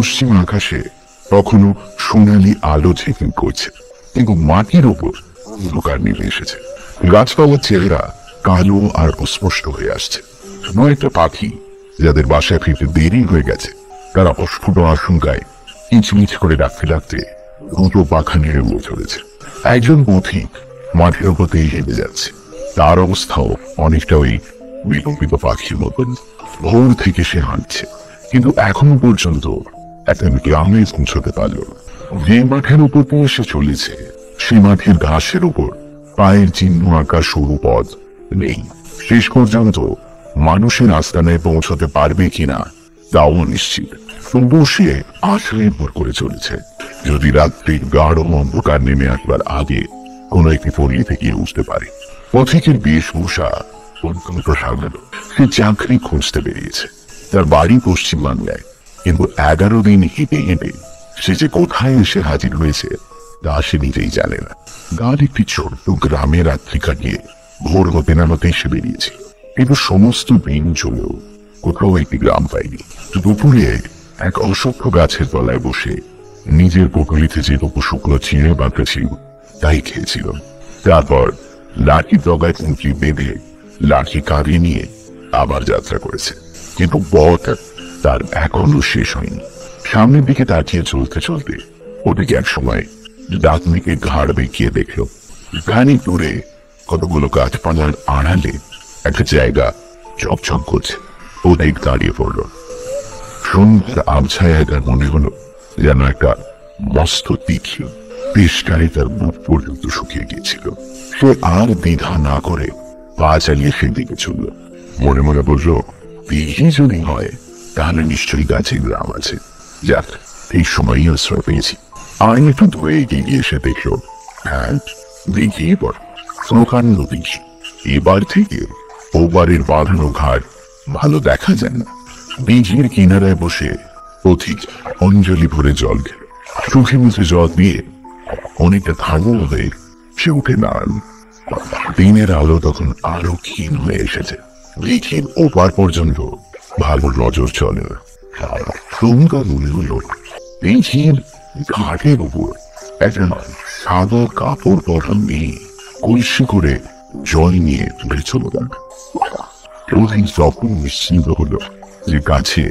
পশ্চিম আকাশে তখনও সোনালি আলো ঝিকমিক করছে, কিন্তু মাটির ওপর অন্ধকার নেমে এসেছে। গাছপালার চেহারা কালো আর অস্পষ্ট হয়ে আসছে। একটা পাখি যাদের বাসায় ফিরতে দেরি হয়ে গেছে, তারা অস্ফুট আশঙ্কায় কিচমিচ করে ডাকতে ডাকতে দুটো পাখা নেড়ে উড়ে চলেছে। একজন পথিক মাঠের ওপর দিয়ে হেঁটে যাচ্ছে, তার অবস্থাও অনেকটা ওই বিলম্বিত পাখির মতন। ভোর থেকে সে হাঁটছে, কিন্তু এখনো পর্যন্ত একটা গ্রামে পৌঁছতে পারল না। যে মাঠের উপর দিয়ে সে চলেছে, সে মাঠের ঘাসের উপর পায়ের চিহ্ন আঁকা সরু পথ নেই। শেষ পর্যন্ত মানুষের আস্তানায় পৌঁছতে পারবে কিনা তাও নিশ্চিত। তবুও সে আশায় ভর করে চলেছে, যদি রাত্রির গাঢ় অন্ধকার নেমে আসবার আগে কোন একটি পল্লীতে গিয়ে উঠতে পারে। পথিকের বেশভূষা অত্যন্ত সাধারণ। সে চাকরি খুঁজতে বেরিয়েছে। তার বাড়ি পশ্চিম বাংলায়, কিন্তু 11 দিন হেঁটে হেঁটে সে যে কোথায় এসে হাজির হয়েছে তা সে নিজেই জানে না। গান একটি ছোট্ট গ্রামে রাত্রি কাটিয়ে ভোর হতে না হতে এসে বেরিয়েছে, কিন্তু সমস্ত দিন চলেও কোথাও একটি গ্রাম পায়নি। দুপুরে এক অসভ্য গাছের তলায় বসে নিজের পোটলিতে যে শুকনো চিড়ে বাঁকা ছিল তাই খেয়েছিল। তারপর লাঠি ডগায় কুঁচি বেঁধে লাঠি কাঁধে নিয়ে আবার যাত্রা করেছে, কিন্তু পথ তার এখনো শেষ হয়নি। সামনের দিকে তাকিয়ে চলতে চলতে ওদিকে এক সময় ডাকনিকে ঘাড় বেঁকিয়ে দেখল খানিক দূরে কতগুলো গাছপালার আড়ালে একটা জায়গা চকচক করছে। ওদিক দাঁড়িয়ে পড়ল। সন্ধ্যার আবছায় তার মনে হলো যেন একটা মস্ত তীক্ষ্ণ পেশটায় তার বুক পর্যন্ত শুকিয়ে গিয়েছিল। সে আর দ্বিধা না করে পা চালিয়ে সেদিকে চলল। মনে মনে বলল, দিঘি যদি হয় তাহলে নিশ্চয়ই গাছে গ্রাম আছে। যাক, এই সময়ই আশ্রয় পেয়েছি। আর একটু ধুয়ে এগিয়ে এসে দেখল, হ্যাঁ, দিঘি পর প্রকাণ্ড দিঘি। এবার থেকে ওপারের বাঁধানো ঘাট ভালো দেখা যায় না। দিঘির কিনারায় বসে পথিক অঞ্জলি ভরে জল খেল। চোখে মুখে জল দিয়ে অনেকটা থামল হয়ে সে উঠে দাঁড়াল। দিনের আলো তখন আরো ক্ষীণ হয়ে এসেছে। দিঘির ওপার পর্যন্ত ভালো নজর চলে না। চমকার মনে হলো দিঘির ঘাটের উপর একটা সাদা কাপড় পরা মেয়ে কলসি করে জল নিয়ে তুলে চলো না। তখন নিশ্চিন্ত হলো যে কাছে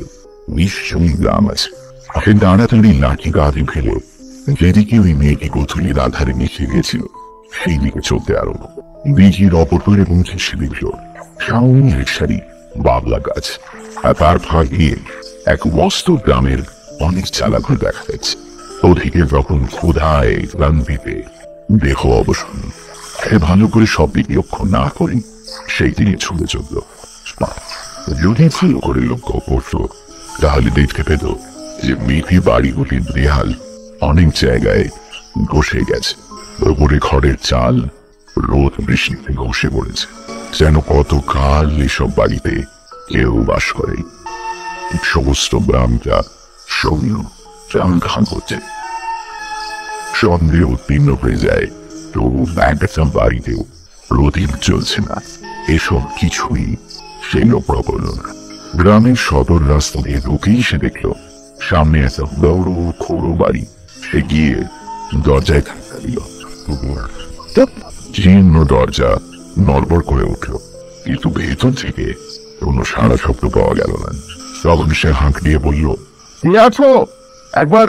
নিশ্চয়ই গ্রাম আছে। সে তাড়াতাড়ি লাঠি কাঁধে ফেলে যেদিকে ওই মেয়েটি গোথুলির আধারে মিশে গিয়েছিল সেই দিকে চলতে আরম্ভ। দিঘির অপর পারে পৌঁছে সে দেখল সামনে এক সারি বাবলা গাছ, আর তার ফাঁক দিয়ে এক মস্ত গ্রামের অনেক চালাঘর দেখা যাচ্ছে। ওদিকে যখন ক্ষুধায় ক্লান্তিতে দেহ অবসন্ন, সে ভালো করে সব দিকে লক্ষ্য না করে সেই দিকে ছুটে চলল। যদি ভালো করে লক্ষ্য করত তাহলে দেখতে পেত যে মেয়েটি বাড়িগুলির দেয়াল অনেক জায়গায় বসে গেছে। ওপরে খড়ের চাল রোদ বৃষ্টিতে ঘষে পড়েছে, যেন কতকাল এসব বাড়িতে কেউ বাস করে। সমস্ত গ্রামটা সৌম্য চাঙ্গান করছে। সন্দেহ উত্তীর্ণ হয়ে যায়, তবু একটা বাড়িতেও প্রদীপ চলছে না। এসব কিছুই সে লক্ষ্য করল না। গ্রামের সদর রাস্তা দিয়ে ঢুকেই সে দেখল সামনে একটা বড় খোড়ো বাড়ি। সে গিয়ে দরজায় ধাক্কা দিল। জীর্ণ দরজা নড়বড় করে উঠল, কিন্তু ভেতর থেকে কোনো সাড়া শব্দ পাওয়া গেল না। তখন সে হাঁক দিয়ে বলল, কে আছো? একবার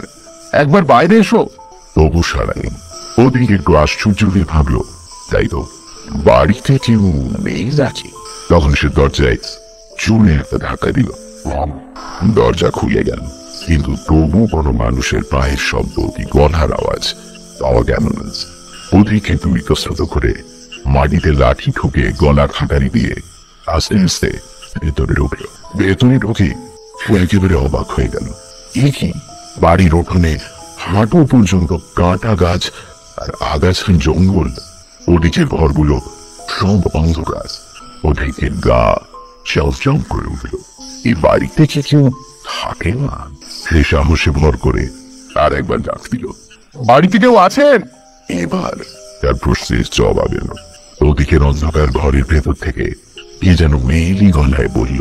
একবার বাইরে এসো। তবু সাড়া নেই। ওদিকে একটু আশ্চর্য হয়ে ভাবলো, তাই তো বাড়িতে কেউ নেই নাকি? তখন সে দরজায় চুনে একটা ধাক্কা দিল। দরজা খুলে গেল, কিন্তু তবু কোনো মানুষের পায়ের শব্দ কি গলার আওয়াজ পাওয়া গেল না। ওদিকে তুই ইতস্তত করে মাটিতে লাঠি ঠুকে গলা খাটারি দিয়ে আস্তে আস্তে ভেতরে ঢুকলো। ভেতরে ঢুকে একেবারে অবাক হয়ে গেল। কি বাড়ির উঠোনে হাঁটু পর্যন্ত কাঁটা গাছ আর আগাছার জঙ্গল। ওদিকে ঘরগুলো সব অন্ধকার। ওদিকে গা চমচম করে উঠল। এই বাড়িতে কি কেউ থাকে না? সে সাহসে ভর করে আর একবার ডাক দিল, বাড়িতে কেউ আছেন? এবার তার প্রশ্নের জবাব এলো। ওদিকে অন্ধকার ঘরের ভেতর থেকে কে যেন মেয়েলি গলায় বলল,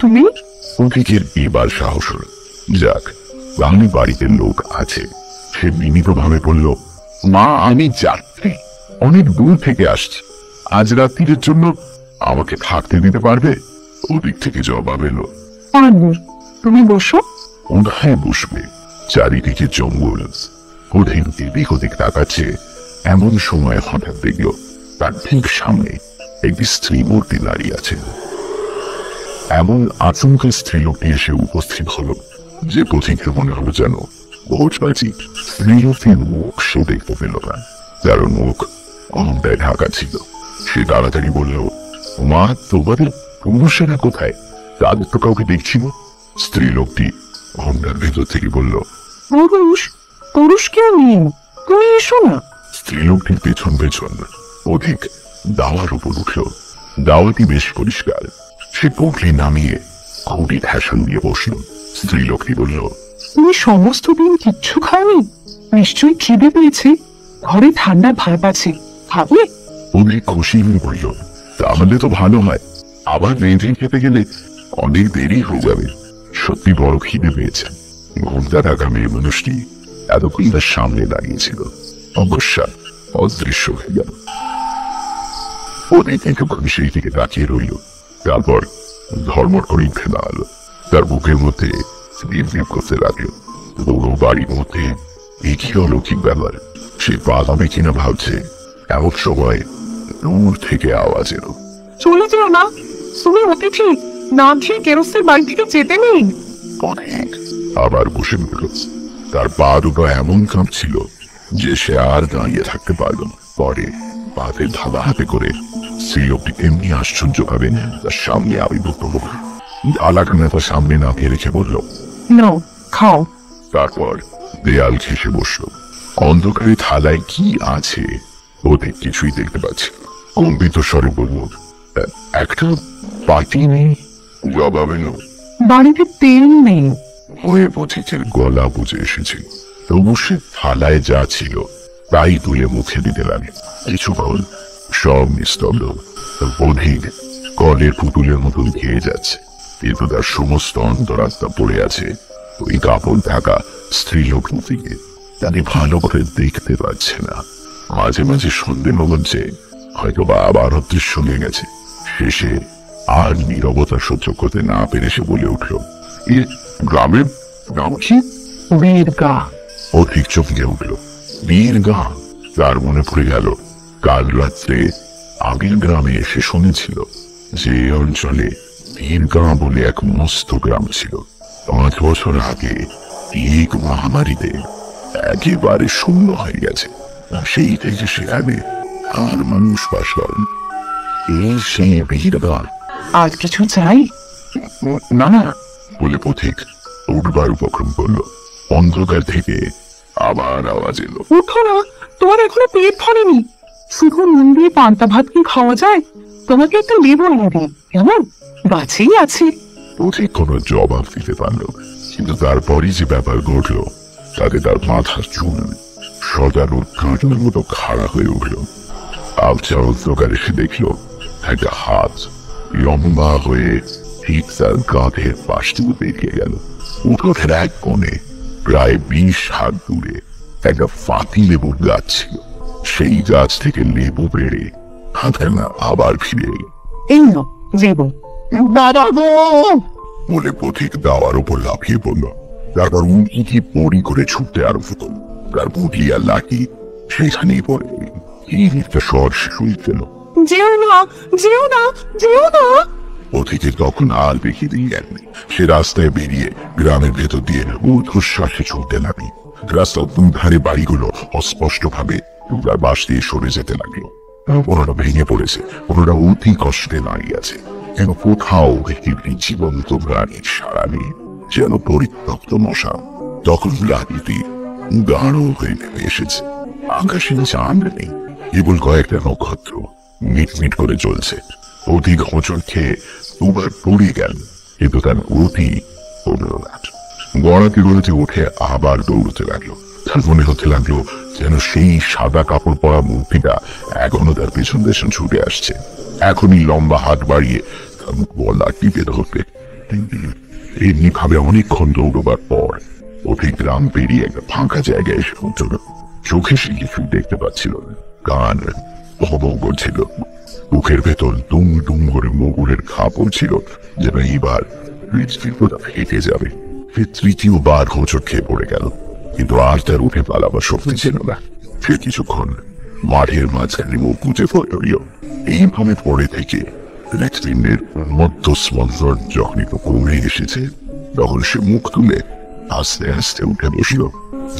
তুমি? ওদিকের এবার সাহস হল। যাক, তাহলে বাড়িতে লোক আছে। সে বিনীতভাবে বলল, মা আমি যাত্রী, অনেক দূর থেকে আসছি, আজ রাত্রির জন্য আমাকে থাকতে দিতে পারবে? ওদিক থেকে জবাব এলো, পারবো, তুমি বসো। ওনায় বসবে। চারিদিকে জঙ্গল। ওদিক এদিক ওদিক তাকাচ্ছে। এমন সময় হঠাৎ দেখলো তার ঠিক সামনে একটি স্ত্রী মূর্তি দাঁড়িয়ে আছে। এমন আচমকা স্ত্রীলোকটি এসে উপস্থিত হলো যে পথিকের মনে হলো যেন ভোজবাজি। স্ত্রীলোকটির মুখ সে দেখতে পেল না, তার মুখ অহংকারে ঢাকা ছিল। সে তাড়াতাড়ি বলল, মা তোমাদের পুরুষেরা কোথায়? তাদের তো কাউকে দেখছি না। স্ত্রীলোকটি অহংকার ভেতর থেকে বলল, পুরুষ? পুরুষ কেউ নেই, তুমি এসো না। স্ত্রীলোকটির পেছন পেছন অধিক দাওয়ার উপর উঠল। দাওয়াটি বেশ পরিষ্কার। সে পুঁটলি নামিয়ে খুঁটি ঠেসান দিয়ে বসল। স্ত্রীলোকটি বলল, তুমি সমস্ত দিন কিচ্ছু খাওনি, নিশ্চয়ই খিদে পেয়েছে। ঘরে ঠান্ডা ভাত আছে, খাবে? অধিক খুশি হয়ে বলল, তাহলে তো ভালো হয়, আবার রেঁধে খেতে গেলে অনেক দেরি হয়ে যাবে। সত্যি বড় খিদে পেয়েছে। ঘুমটা থাকা মেয়ে মানুষটি এতক্ষণ তার সামনে দাঁড়িয়েছিল, অবশ্যা অদৃশ্য হয়ে গেল। অনেক একবার সেই দিকে তাকিয়ে রইল, তারপর ধর্মর করে উঠে দাঁড়ালো। তার বুকের মধ্যে করতে লাগলো। পুরো বাড়ির মধ্যে একই অলৌকিক ব্যাপার। সে বাদামে কিনা ভাবছে, এমন সময় দূর থেকে আওয়াজ এলো, চলে যেও না, তুমি অতিথি, না খেয়ে কেরোসের বাড়ি থেকে যেতে নেই। অনেক আবার বসে পড়ল। তার পা দুটো এমন কাঁপছিল যে সে আর দাঁড়িয়ে থাকতে পারল না। পরে পাতে ধাবা হাতে করে স্ত্রীলোকটি এমনি আশ্চর্য ভাবে তার সামনে আবির্ভূত হল। আলাকানা তার সামনে না রেখে বলল, নাও খাও। তারপর দেয়াল ঘেঁষে বসল। অন্ধকারে থালায় কি আছে ওদের কিছুই দেখতে পাচ্ছি না। কম্পিত স্বরে বলল, একটা পাটি নেই? জবাব এলো, বাড়িতে তেল নেই। হয়ে পথিকের গলা বুঝে এসেছিল। তবু সে থালায় যা ছিল তাই তুলে মুখে দিতে লাগে। কিছুক্ষণ সব নিস্তব্ধ। অধিক কলের পুতুলের মতন খেয়ে যাচ্ছে, কিন্তু তার সমস্ত অন্তরাত্মা পড়ে আছে ওই কাপড় ঢাকা স্ত্রীলোক দিকে। তাকে ভালো করে দেখতে পাচ্ছে না। মাঝে মাঝে সন্দেহ হচ্ছে হয়তো বা আবার অদৃশ্য হয়ে গেছে। শেষে আর নীরবতা সহ্য করতে না পেরে সে বলে উঠল, এ গ্রামের নাম কি? বীরগা। অধিক চমকে উঠল। বীরগা। তার মনে পড়ে গেল কাল রাত্রে আগের গ্রামে এসে শুনেছিল যে অঞ্চলে বীরগা বলে এক মস্ত গ্রাম ছিল। 5 বছর আগে ঠিক মহামারীতে একেবারে শূন্য হয়ে গেছে। সেই থেকে সেখানে আর মানুষ বাস করেন। এই সে বীরগা। আর কিছু চাই? না না বলে পথিক উঠবার উপক্রম করলো। অন্ধকার থেকে আবার আওয়াজ এলো, উঠো না, তোমার এখনো পেট ভরেনি। শুধু নুন দিয়ে পান্তা ভাত কি খাওয়া যায়? তোমাকে একটা লেবু এনে দিই, কেমন? গাছেই আছে। পথিক কোনো জবাব দিতে পারল না। কিন্তু তারপরই যে ব্যাপার ঘটলো তাতে তার মাথার চুল সজারুর কাঁটার মতো খাড়া হয়ে উঠল। আবছা অন্ধকারে সে দেখল একটা হাত লম্বা হয়ে ঠিক তার কাঁধের পাশ থেকে বেরিয়ে গেল। উঠোনের এক কোণে প্রায় 20 হাত দূরে একটা ফাঁকি লেবুর গাছ ছিল। সেই গাছ থেকে লেবু পেড়ে হাতে না আবার ফিরে এলো। এই নাও লেবু। দাদা গো! বলে পথিক দাওয়ার উপর লাফিয়ে পড়ল। তারপর উঁকি পড়ি করে ছুটতে আরম্ভ করল। তার পুটলি আর লাঠি সেখানেই পড়ে একটা স্বর শুনতে পেল, যেও না, যেও না, যেও না। পথিকে তখন আর বেঁকে দিয়ে গেলেন। সে রাস্তায় বেরিয়ে গ্রামের ভেতর দিয়ে ঊর্ধ্বশ্বাসে ছুটতে লাগলো। রাস্তার ধারে বাড়িগুলো অস্পষ্ট ভাবে তার বাস দিয়ে সরে যেতে লাগলো। কোনোটা ভেঙে পড়েছে, কোনোটা অতি কষ্টে দাঁড়িয়ে আছে। যেন কোথাও একটি জীবন্ত প্রাণীর সারা নেই, যেন পরিত্যক্ত মশা। তখন রাতিতে গাঢ় হয়ে নেমে এসেছে। আকাশে চাঁদ নেই, কেবল কয়েকটা নক্ষত্র মিটমিট করে চলছে। অধিক হোঁচট খেয়ে দুবার পড়ে গেল, কিন্তু তার গতি কমল না। গড়াতে গড়াতে উঠে আবার দৌড়তে লাগলো। তার মনে হতে লাগলো যেন সেই সাদা কাপড় পরা মূর্তিটা এখনো তার পেছন পেছন ছুটে আসছে। এখনই লম্বা হাত বাড়িয়ে তার গলা টিপে ধরবে। এমনি ভাবে অনেকক্ষণ দৌড়বার পর অধিক গ্রাম পেরিয়ে একটা ফাঁকা জায়গায় এসে পৌঁছল। চোখে সে কিছু দেখতে পাচ্ছিল না, কান ভবং করছিল, মুখের ভেতর দুম দুম করে মগুরের ঘা পড়ছিল, যেন এইবার হৃদস্পন্দনটা ফেটে যাবে। সে তৃতীয়বার হোঁচট খেয়ে পড়ে গেল, কিন্তু আর তার উঠে পালাবার শক্তি ছিল না। সে কিছুক্ষণ মাঠের মাঝখানে মুখ গুঁজে পড়ল। এইভাবে পড়ে থেকে হৃৎপিণ্ডের উন্মত্ত স্পন্দন যখন একটু কমে এসেছে, তখন সে মুখ তুলে আস্তে আস্তে উঠে বসল।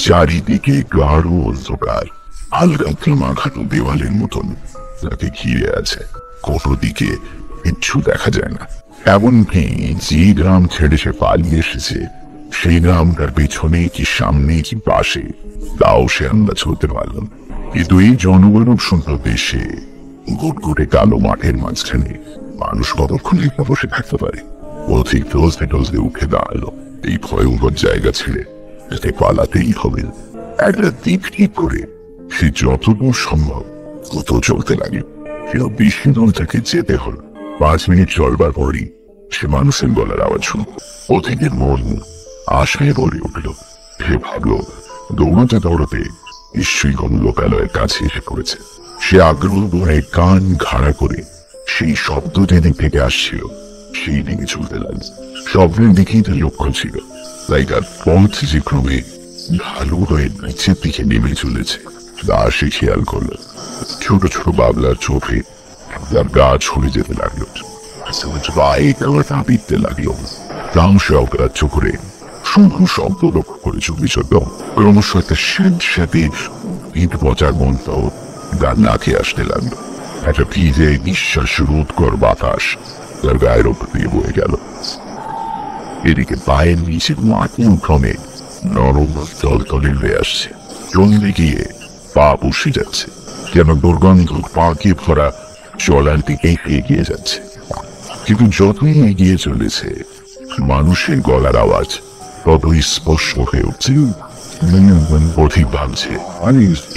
চারিদিকে গাঢ় অন্ধকার, আলগা মাখানো দেওয়ালের মতন তাকে ঘিরে আছে। কোনো দিকে কিচ্ছু দেখা যায় না। এমনকি যে গ্রাম ছেড়ে সে পালিয়ে এসেছে, সেই গ্রামটার পেছনে কি সামনে কি পাশে তাও সে আন্দাজ করতে পারল না। কিন্তু এই জনমানব শূন্য দেশে গুটগুটে কালো মাঠের মাঝখানে মানুষ কতক্ষণ একা বসে থাকতে পারে? অধিক টলসে টলসে উঠে দাঁড়ালো। এই ভয়ঙ্কর জায়গা ছেড়ে তাকে পালাতেই হবে। একটা দিক ঠিক করে সে যতদূর সম্ভব কত চলতে লাগে। সে বেশি দূর তাকে যেতে হল। 5 মিনিট চলবার পরই সে মানুষের গলার আওয়াজ শুনল। অধিকের মন আশায় ভরে উঠল। সে ভাবল দৌড়াতে দৌড়াতে নিশ্চয়ই কোন লোকালয়ের কাছে এসে পড়েছে। সে আগ্রহ ভরে কান খাড়া করে সেই শব্দ যেদিক থেকে আসছিল সেই দিকে চলতে লাগল। শব্দের দিকেই তার লক্ষ্য ছিল, তাই তার পথ যে ক্রমে ঢালু হয়ে নিচের দিকে নেমে চলেছে তা সে খেয়াল করল। ছোট ছোট বাবলার চোখে তার গা ছড়ে যেতে লাগলো, পিটতে লাগলো। ক্লাংশ অগ্রাহ্য করে শুধু শব্দ লক্ষ্য করে চলে চলল। ক্রমশ একটা সাথে ইট পচার মন্ত্র তার নাকে আসতে লাগলো। একটা ভিজে নিঃশ্বাস রোধকর বাতাস তার গায়ের ওপর দিয়ে বয়ে গেল। এদিকে পায়ের নিচে মাটি ক্রমে নরম জল তলে হয়ে আসছে। জলদি গিয়ে পা বসে যাচ্ছে, যেন দুর্গন্ধ পাকে ভরা চলার দিকে এগিয়ে যাচ্ছে। কিন্তু যতই এগিয়ে চলেছে মানুষের গলার আওয়াজ ততই স্পষ্ট হয়ে উঠছে। অধিক ভাবছে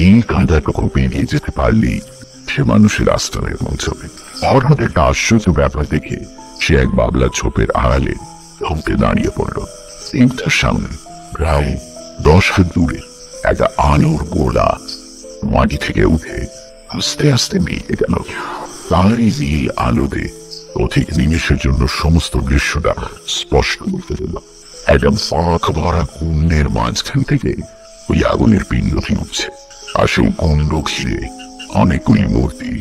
এই কাঁটাটুকু পেরিয়ে যেতে পারলেই সে মানুষের আস্থানে পৌঁছবে। হঠাৎ একটা আশ্চর্য ব্যাপার দেখে সে এক বাবলার ছোপের আড়ালে থমকে দাঁড়িয়ে পড়ল। এইটার সামনে প্রায় 10 হাত দূরে একটা আলোর গোলা মাটি থেকে উঠে আস্তে আস্তে মিলিয়ে গেল। তারই এই আলোতে অধিক নিমেষের জন্য সমস্ত দৃশ্যটা স্পষ্ট করতে দিল। একদম ফাঁক ভরা কুণ্ডের মাঝখান থেকে ওই আগুনের পিণ্ডটি উঠছে, আর সেই কুণ্ড ঘিরে অনেকগুলি মূর্তি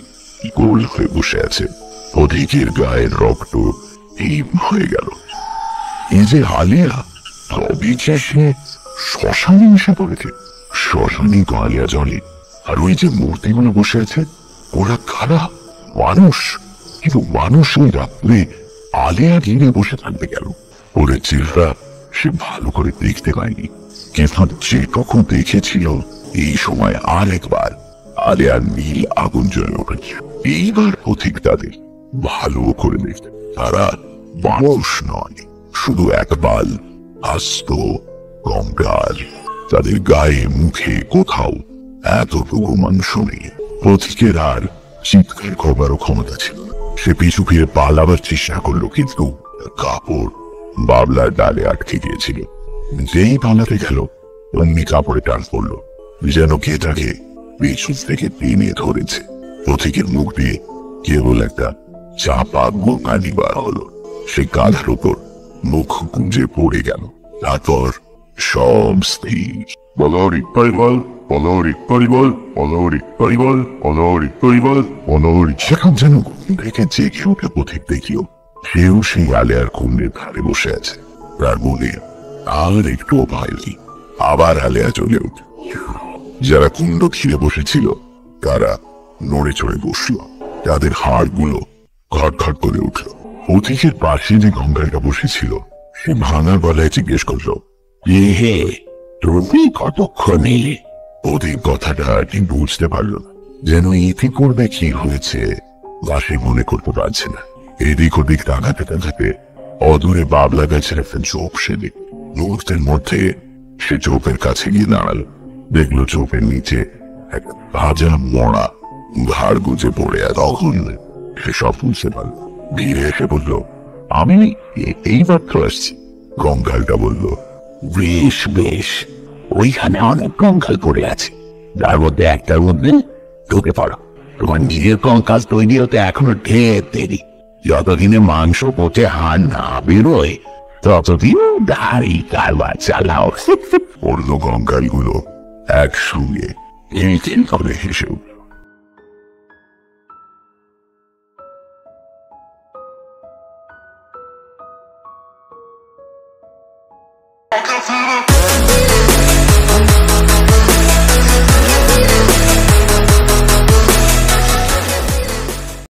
গোল হয়ে বসে আছে। অধিকের গায়ের রক্ত এই হয়ে গেল। এই যে আলিয়া, তবে যে সে শ্মশানে এসে পড়েছে। শ্মশানে আলিয়া জলে, আর ওই যে মূর্তিগুলো বসে আছে ওরা কারা? মানুষ। কিন্তু মানুষ ওই রাত্রে আলিয়া ঘিরে বসে থাকবে কেন? ওদের চেহারা সে ভালো করে দেখতে পায়নি, কিন্তু যে কখন দেখেছিল এই সময় আর একবার আলিয়ার নীল আগুন জ্বলে উঠেছে। এইবার পথিক তাদের ভালো করে দেখতে, তারা মানুষ নয়, শুধু একবার আস্ত কঙ্কাল। তাদের গায়ে মুখে কোথাও এতটুকু মাংস নেই। পথিকের আর চিৎকার করবারও ক্ষমতা ছিল। সে পিছু ফিরে পালাবার চেষ্টা করলো, কিন্তু কাপড় বাবলার ডালে আটকে গিয়েছিল। যেই পালাতে গেল অমনি কাপড়ে টান পড়লো, যেন কে তাকে পেছন থেকে টেনে ধরেছে। পথিকের মুখ দিয়ে কেবল একটা চাপা গোকানি বার হলো। সে কাঁধার উপর মুখ গুঁজে পড়ে গেল। তারপর সব স্থির। অলৌরিক পরিবল, অলৌরিক পরিবল, অলৌরিক পরিবল, অলৌরিক পরিবল, অলৌরিক। সেখান যেন দেখে জেগে উঠে পথিক দেখিও সেও সেই আলিয়ার কুণ্ডের ধারে বসে আছে। তার মনে আর একটু ভয় নেই। আবার আলিয়া চলে উঠে। যারা কুণ্ড ঘিরে বসেছিল তারা নড়ে চড়ে বসল, তাদের হাড়গুলো ঘটঘট করে উঠল। পথিকের পাশে যে গঙ্গাটা বসেছিল সে ভাঙা গলায় জিজ্ঞেস করলো, হে তুমি কতক্ষণ এলে? পথিক কথাটা ঠিক বুঝতে পারল না, যেন ইতি করবে কি হয়েছে তা সে মনে করতে পারছে না। এদিক ওদিক তাকাতে তাকাতে অদূরে বাবলা গাছের একটা চোপ সে দেখ। মুহূর্তের মধ্যে সে চোপের কাছে গিয়ে দাঁড়ালো। দেখলো চোপের নিচে একটা ভাজা মরা ঘাড় গুজে পড়ে। তখন সে সব বুঝতে পারল। ধীরে এসে বলল, আমি এই মাত্র আসছি। কঙ্কালটা বলল, বেশ বেশ, ওইখানে অনেক কঙ্কাল পড়ে আছে, যার মধ্যে একটার মধ্যে ঢুকে পড়ো। তোমার নিজের কঙ্কাল তৈরি হতে এখনো ঢের দেরি। যতদিনে মাংস পচে হাড় না বেরোয় ততদিন দাড়ি কারবার চালাও। পড়লো কঙ্কালগুলো একসঙ্গে চিন করে হেসে উঠল। I can feel it.